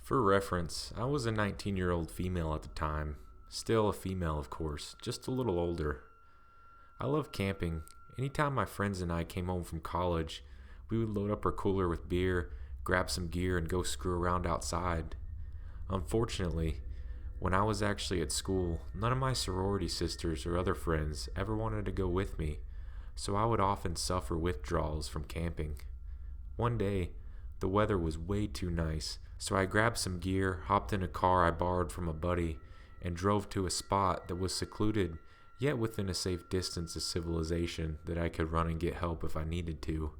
For reference, I was a 19-year-old female at the time. Still a female, of course, just a little older. I love camping. Anytime my friends and I came home from college, we would load up our cooler with beer, grab some gear, and go screw around outside. Unfortunately, when I was actually at school, none of my sorority sisters or other friends ever wanted to go with me, so I would often suffer withdrawals from camping. One day, the weather was way too nice, so I grabbed some gear, hopped in a car I borrowed from a buddy, and drove to a spot that was secluded yet within a safe distance of civilization that I could run and get help if I needed to.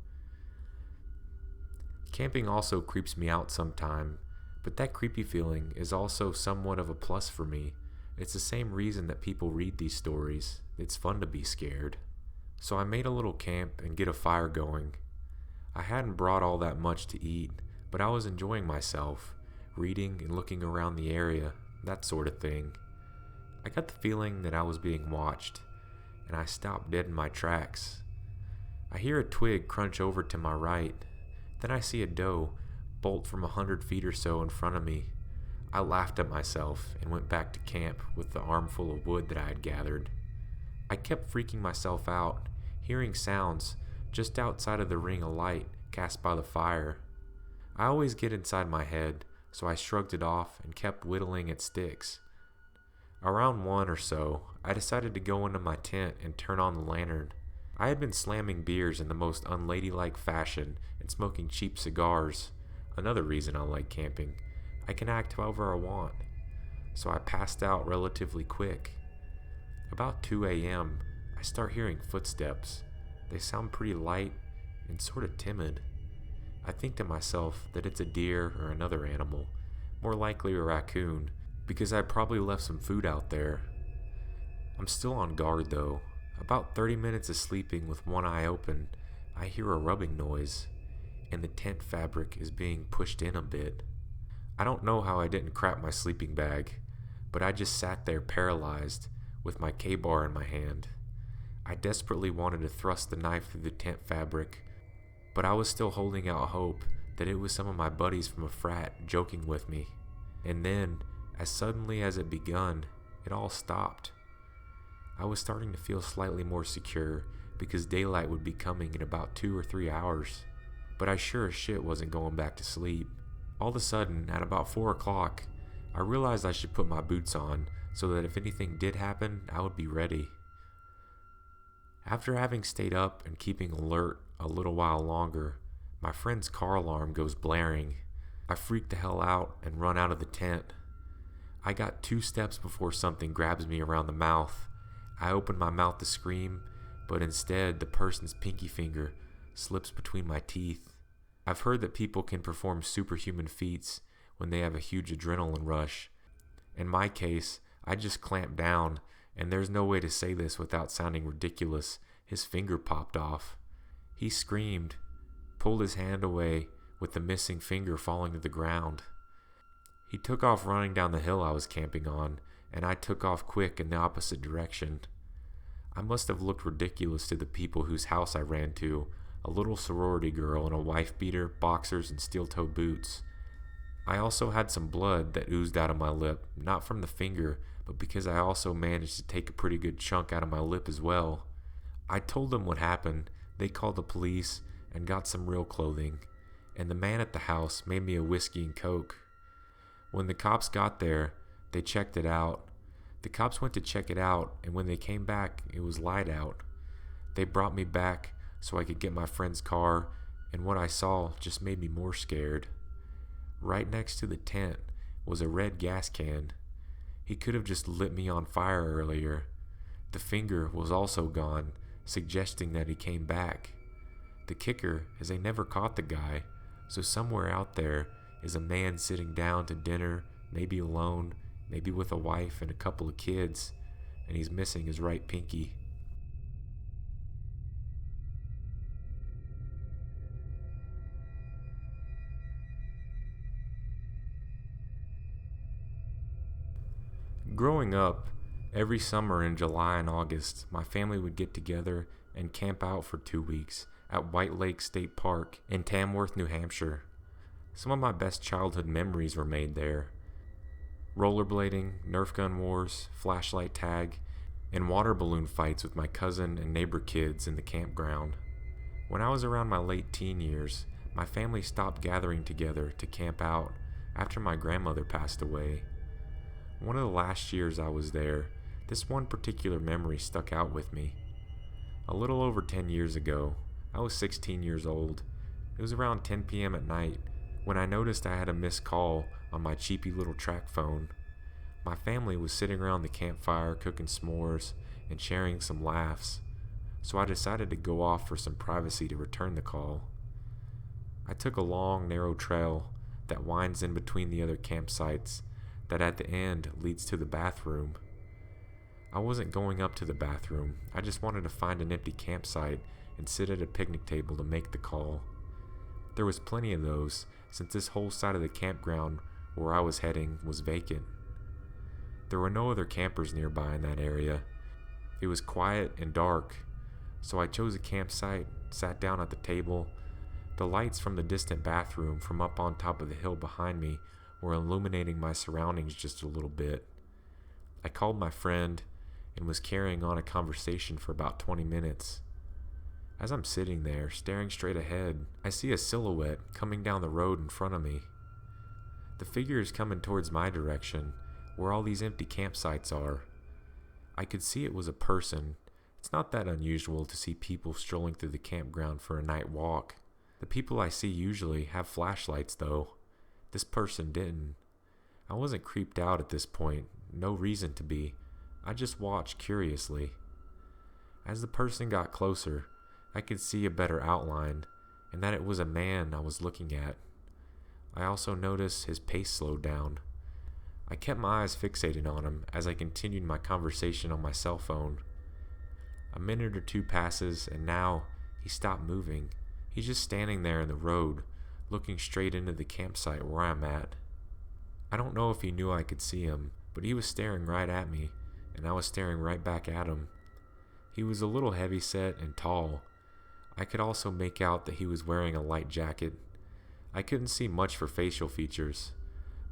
Camping also creeps me out sometime, but that creepy feeling is also somewhat of a plus for me. It's the same reason that people read these stories. It's fun to be scared. So I made a little camp and get a fire going. I hadn't brought all that much to eat, but I was enjoying myself, reading and looking around the area, that sort of thing. I got the feeling that I was being watched, and I stopped dead in my tracks. I hear a twig crunch over to my right. Then I see a doe bolt from 100 feet or so in front of me. I laughed at myself and went back to camp with the armful of wood that I had gathered. I kept freaking myself out, hearing sounds just outside of the ring of light cast by the fire. I always get inside my head, so I shrugged it off and kept whittling at sticks. Around 1 or so, I decided to go into my tent and turn on the lantern. I had been slamming beers in the most unladylike fashion and smoking cheap cigars. Another reason I like camping. I can act however I want. So I passed out relatively quick. About 2 a.m., I start hearing footsteps. They sound pretty light and sort of timid. I think to myself that it's a deer or another animal, more likely a raccoon, because I probably left some food out there. I'm still on guard though. About 30 minutes of sleeping with one eye open, I hear a rubbing noise, and the tent fabric is being pushed in a bit. I don't know how I didn't crap my sleeping bag, but I just sat there paralyzed with my K-bar in my hand. I desperately wanted to thrust the knife through the tent fabric, but I was still holding out hope that it was some of my buddies from a frat joking with me. And then, as suddenly as it begun, it all stopped. I was starting to feel slightly more secure because daylight would be coming in about 2 or 3 hours, but I sure as shit wasn't going back to sleep. All of a sudden, at about 4 o'clock, I realized I should put my boots on so that if anything did happen, I would be ready. After having stayed up and keeping alert a little while longer, my friend's car alarm goes blaring. I freak the hell out and run out of the tent. I got 2 steps before something grabs me around the mouth. I open my mouth to scream, but instead the person's pinky finger slips between my teeth. I've heard that people can perform superhuman feats when they have a huge adrenaline rush. In my case, I just clamped down, and there's no way to say this without sounding ridiculous. His finger popped off. He screamed, pulled his hand away with the missing finger falling to the ground. He took off running down the hill I was camping on, and I took off quick in the opposite direction. I must have looked ridiculous to the people whose house I ran to, a little sorority girl in a wife beater, boxers, and steel-toe boots. I also had some blood that oozed out of my lip, not from the finger, but because I also managed to take a pretty good chunk out of my lip as well. I told them what happened. They called the police and got some real clothing, and the man at the house made me a whiskey and coke. When the cops got there, they checked it out. The cops went to check it out, and when they came back, it was light out. They brought me back so I could get my friend's car, and what I saw just made me more scared. Right next to the tent was a red gas can. He could have just lit me on fire earlier. The finger was also gone, suggesting that he came back. The kicker is they never caught the guy, so somewhere out there is a man sitting down to dinner, maybe alone, maybe with a wife and a couple of kids, and he's missing his right pinky. Growing up, every summer in July and August, my family would get together and camp out for 2 weeks at White Lake State Park in Tamworth, New Hampshire. Some of my best childhood memories were made there. Rollerblading, Nerf gun wars, flashlight tag, and water balloon fights with my cousin and neighbor kids in the campground. When I was around my late teen years, my family stopped gathering together to camp out after my grandmother passed away. One of the last years I was there, this one particular memory stuck out with me. A little over 10 years ago, I was 16 years old. It was around 10 p.m. at night when I noticed I had a missed call on my cheapy little track phone. My family was sitting around the campfire cooking s'mores and sharing some laughs, so I decided to go off for some privacy to return the call. I took a long, narrow trail that winds in between the other campsites that at the end leads to the bathroom. I wasn't going up to the bathroom, I just wanted to find an empty campsite and sit at a picnic table to make the call. There was plenty of those, since this whole side of the campground where I was heading was vacant. There were no other campers nearby in that area. It was quiet and dark, so I chose a campsite, sat down at the table. The lights from the distant bathroom from up on top of the hill behind me were illuminating my surroundings just a little bit. I called my friend and was carrying on a conversation for about 20 minutes. As I'm sitting there, staring straight ahead, I see a silhouette coming down the road in front of me. The figure is coming towards my direction, where all these empty campsites are. I could see it was a person. It's not that unusual to see people strolling through the campground for a night walk. The people I see usually have flashlights though. This person didn't. I wasn't creeped out at this point, no reason to be. I just watched curiously. As the person got closer, I could see a better outline, and that it was a man I was looking at. I also noticed his pace slowed down. I kept my eyes fixated on him as I continued my conversation on my cell phone. A minute or two passes, and now he stopped moving. He's just standing there in the road, looking straight into the campsite where I'm at. I don't know if he knew I could see him, but he was staring right at me, and I was staring right back at him. He was a little heavy-set and tall. I could also make out that he was wearing a light jacket. I couldn't see much for facial features,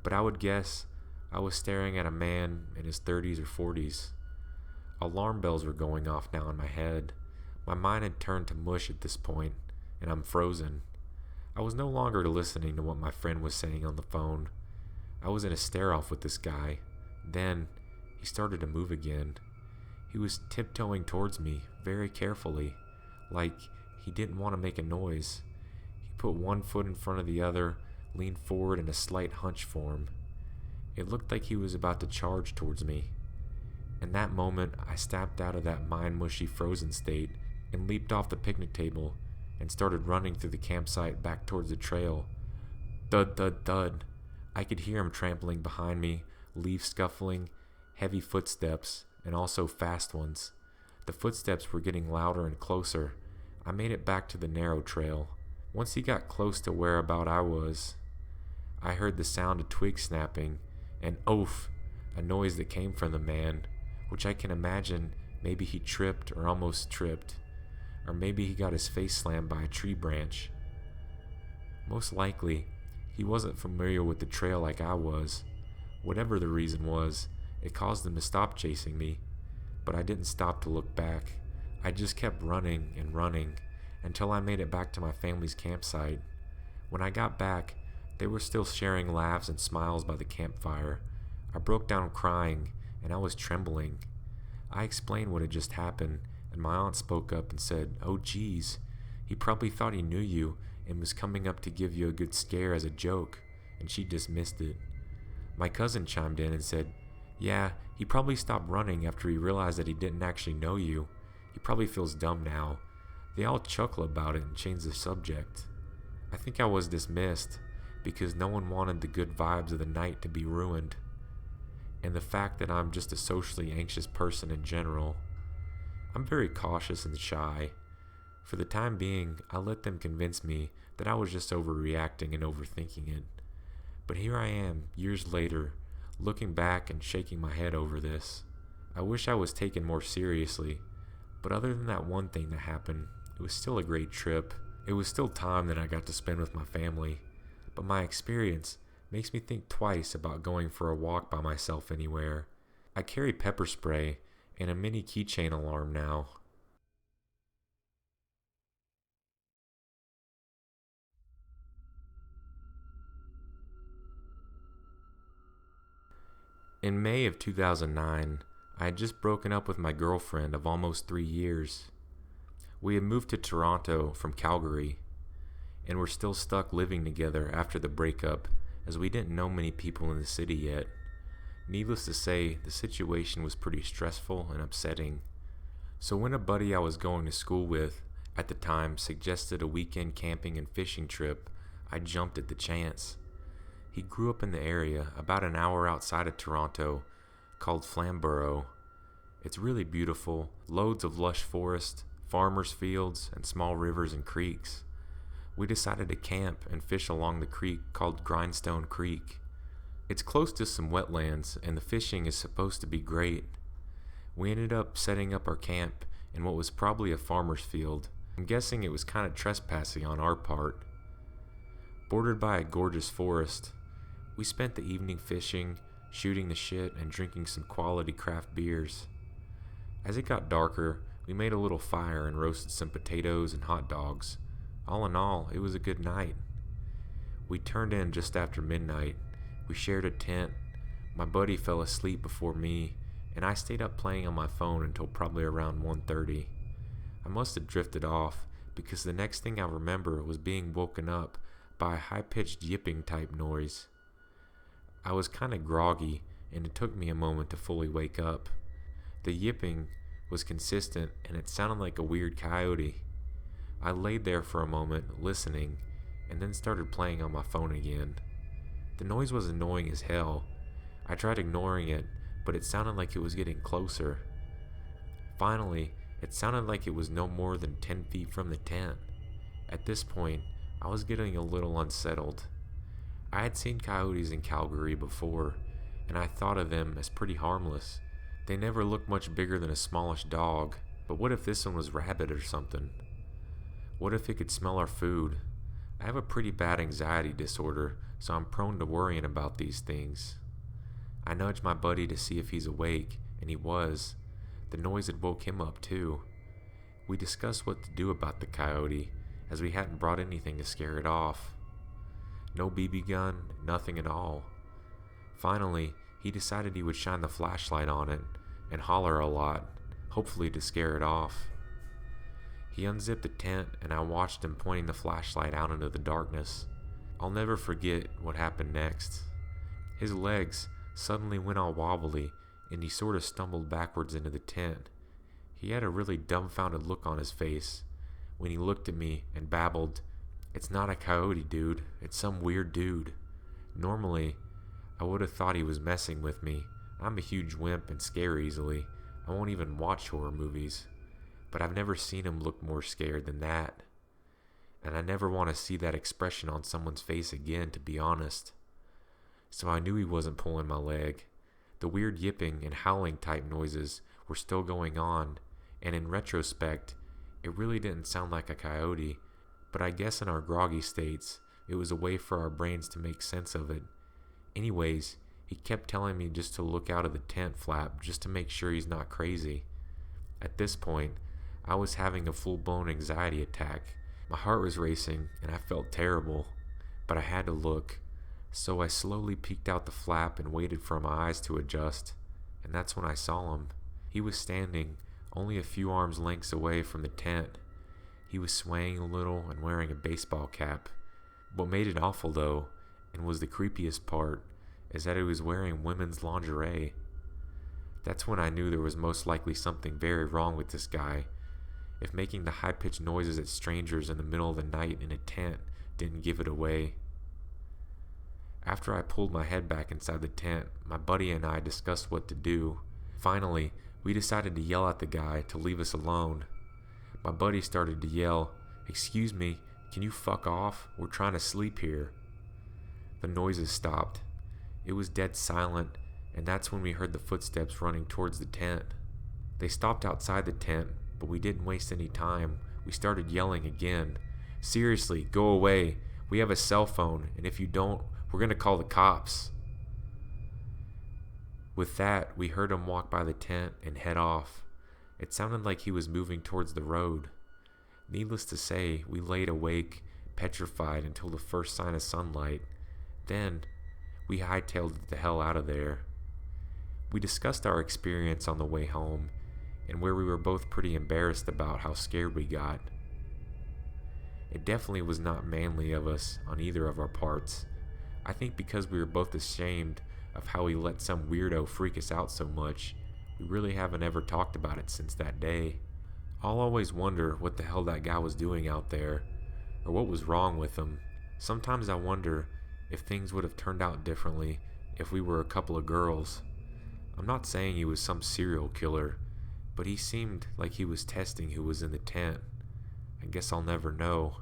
but I would guess I was staring at a man in his 30s or 40s. Alarm bells were going off now in my head. My mind had turned to mush at this point, and I'm frozen. I was no longer listening to what my friend was saying on the phone. I was in a stare-off with this guy. Then, he started to move again. He was tiptoeing towards me, very carefully, like he didn't want to make a noise. He put one foot in front of the other, leaned forward in a slight hunch form. It looked like he was about to charge towards me. In that moment, I snapped out of that mind-mushy frozen state and leaped off the picnic table and started running through the campsite back towards the trail. Thud, thud, thud. I could hear him trampling behind me, leaves scuffling, heavy footsteps, and also fast ones. The footsteps were getting louder and closer. I made it back to the narrow trail. Once he got close to whereabout I was, I heard the sound of twigs snapping, and oof, a noise that came from the man, which I can imagine maybe he tripped or almost tripped, or maybe he got his face slammed by a tree branch. Most likely, he wasn't familiar with the trail like I was. Whatever the reason was, it caused him to stop chasing me, but I didn't stop to look back. I just kept running and running until I made it back to my family's campsite. When I got back, they were still sharing laughs and smiles by the campfire. I broke down crying, and I was trembling. I explained what had just happened, and my aunt spoke up and said, "Oh geez, he probably thought he knew you and was coming up to give you a good scare as a joke," and she dismissed it. My cousin chimed in and said, "Yeah, he probably stopped running after he realized that he didn't actually know you. He probably feels dumb now." They all chuckle about it and change the subject. I think I was dismissed because no one wanted the good vibes of the night to be ruined, and the fact that I'm just a socially anxious person in general. I'm very cautious and shy. For the time being, I let them convince me that I was just overreacting and overthinking it. But here I am, years later, looking back and shaking my head over this. I wish I was taken more seriously, but other than that one thing that happened, it was still a great trip. It was still time that I got to spend with my family. but my experience makes me think twice about going for a walk by myself anywhere. I carry pepper spray and a mini keychain alarm now. In May of 2009, I had just broken up with my girlfriend of almost 3 years. We had moved to Toronto from Calgary, and were still stuck living together after the breakup, as we didn't know many people in the city yet. Needless to say, the situation was pretty stressful and upsetting. So when a buddy I was going to school with at the time suggested a weekend camping and fishing trip, I jumped at the chance. He grew up in the area about an hour outside of Toronto called Flamborough. It's really beautiful, loads of lush forest, farmers' fields, and small rivers and creeks. We decided to camp and fish along the creek called Grindstone Creek. It's close to some wetlands, and the fishing is supposed to be great. We ended up setting up our camp in what was probably a farmer's field. I'm guessing it was kind of trespassing on our part. Bordered by a gorgeous forest, we spent the evening fishing, shooting the shit, and drinking some quality craft beers. As it got darker, we made a little fire and roasted some potatoes and hot dogs. All in all, it was a good night. We turned in just after midnight. We shared a tent. My buddy fell asleep before me, and I stayed up playing on my phone until probably around 1:30. I must have drifted off, because the next thing I remember was being woken up by a high-pitched yipping type noise. I was kind of groggy, and it took me a moment to fully wake up. The yipping was consistent, and it sounded like a weird coyote. I laid there for a moment, listening, and then started playing on my phone again. The noise was annoying as hell. I tried ignoring it, but it sounded like it was getting closer. Finally, it sounded like it was no more than 10 feet from the tent. At this point, I was getting a little unsettled. I had seen coyotes in Calgary before, and I thought of them as pretty harmless. They never looked much bigger than a smallish dog, but what if this one was rabid or something? What if it could smell our food? I have a pretty bad anxiety disorder, so I'm prone to worrying about these things. I nudged my buddy to see if he's awake, and he was. The noise had woke him up too. We discussed what to do about the coyote, as we hadn't brought anything to scare it off. No BB gun, nothing at all. Finally, he decided he would shine the flashlight on it and holler a lot, hopefully to scare it off. He unzipped the tent, and I watched him pointing the flashlight out into the darkness. I'll never forget what happened next. His legs suddenly went all wobbly, and he sort of stumbled backwards into the tent. He had a really dumbfounded look on his face when he looked at me and babbled, "It's not a coyote, dude. It's some weird dude." Normally, I would have thought he was messing with me. I'm a huge wimp and scare easily. I won't even watch horror movies. But I've never seen him look more scared than that. And I never want to see that expression on someone's face again, to be honest. So I knew he wasn't pulling my leg. The weird yipping and howling type noises were still going on, and in retrospect, it really didn't sound like a coyote, but I guess in our groggy states, it was a way for our brains to make sense of it. Anyways, he kept telling me just to look out of the tent flap just to make sure he's not crazy. At this point, I was having a full-blown anxiety attack. My heart was racing, and I felt terrible, but I had to look. So I slowly peeked out the flap and waited for my eyes to adjust, and that's when I saw him. He was standing only a few arms lengths away from the tent. He was swaying a little and wearing a baseball cap. What made it awful, though, and was the creepiest part, is that he was wearing women's lingerie. That's when I knew there was most likely something very wrong with this guy, if making the high-pitched noises at strangers in the middle of the night in a tent didn't give it away. After I pulled my head back inside the tent, my buddy and I discussed what to do. Finally, we decided to yell at the guy to leave us alone. My buddy started to yell, "Excuse me, can you fuck off? We're trying to sleep here." The noises stopped. It was dead silent, and that's when we heard the footsteps running towards the tent. They stopped outside the tent, but we didn't waste any time. We started yelling again. "Seriously, go away. We have a cell phone, and if you don't, we're going to call the cops. With that, we heard him walk by the tent and head off. It sounded like he was moving towards the road. Needless to say, we laid awake, petrified until the first sign of sunlight. Then, we hightailed it the hell out of there. We discussed our experience on the way home, and where we were both pretty embarrassed about how scared we got. It definitely was not manly of us on either of our parts. I think because we were both ashamed of how we let some weirdo freak us out so much, we really haven't ever talked about it since that day. I'll always wonder what the hell that guy was doing out there, or what was wrong with him. Sometimes I wonder if things would have turned out differently if we were a couple of girls. I'm not saying he was some serial killer, but he seemed like he was testing who was in the tent. I guess I'll never know.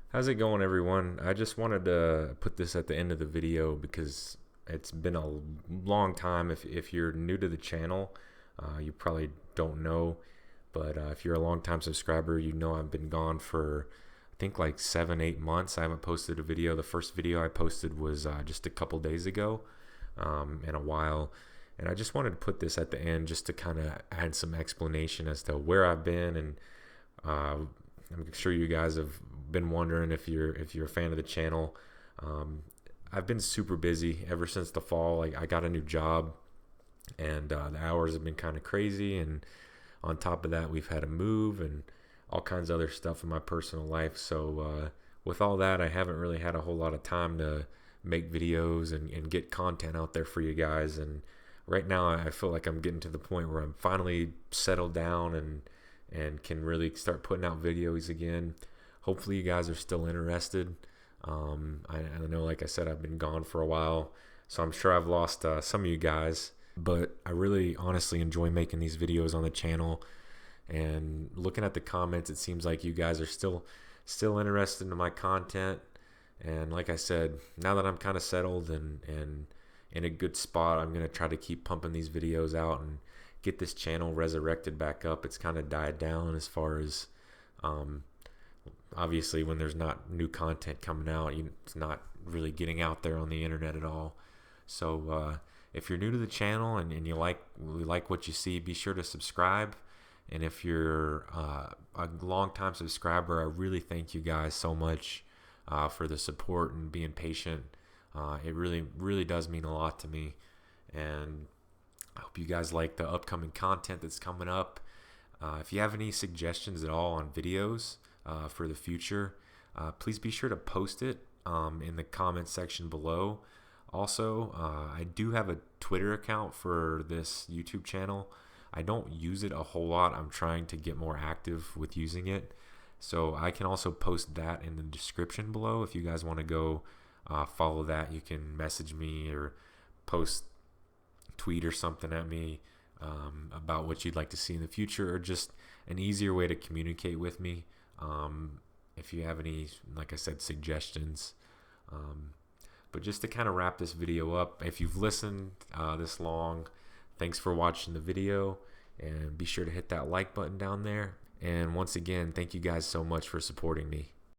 How's it going, everyone? I just wanted to put this at the end of the video because it's been a long time. If you're new to the channel, you probably don't know, but if you're a long-time subscriber, you know I've been gone for I think like 7-8 months. I haven't posted a video. The first video I posted was just a couple days ago, in a while, and I just wanted to put this at the end just to kind of add some explanation as to where I've been. And I'm sure you guys have been wondering if you're a fan of the channel. I've been super busy ever since the fall. Like, I got a new job, and the hours have been kind of crazy, and on top of that, we've had a move and all kinds of other stuff in my personal life. So with all that, I haven't really had a whole lot of time to make videos and get content out there for you guys. And right now I feel like I'm getting to the point where I'm finally settled down and can really start putting out videos again. Hopefully you guys are still interested. I know, like I said, I've been gone for a while, so I'm sure I've lost some of you guys, but I really honestly enjoy making these videos on the channel. And looking at the comments, it seems like you guys are still interested in my content. And like I said, now that I'm kind of settled and in a good spot, I'm gonna try to keep pumping these videos out and get this channel resurrected back up. It's kind of died down as far as obviously when there's not new content coming out, it's not really getting out there on the internet at all. So if you're new to the channel and you like what you see, be sure to subscribe. And if you're a long-time subscriber, I really thank you guys so much for the support and being patient. It really does mean a lot to me. And I hope you guys like the upcoming content that's coming up. If you have any suggestions at all on videos for the future, please be sure to post it in the comment section below. Also, I do have a Twitter account for this YouTube channel. I don't use it a whole lot. I'm trying to get more active with using it. So I can also post that in the description below. If you guys want to go follow that, you can message me or tweet or something at me about what you'd like to see in the future, or just an easier way to communicate with me. If you have any, like I said, suggestions. But just to kind of wrap this video up, if you've listened this long, thanks for watching the video, and be sure to hit that like button down there. And once again, thank you guys so much for supporting me.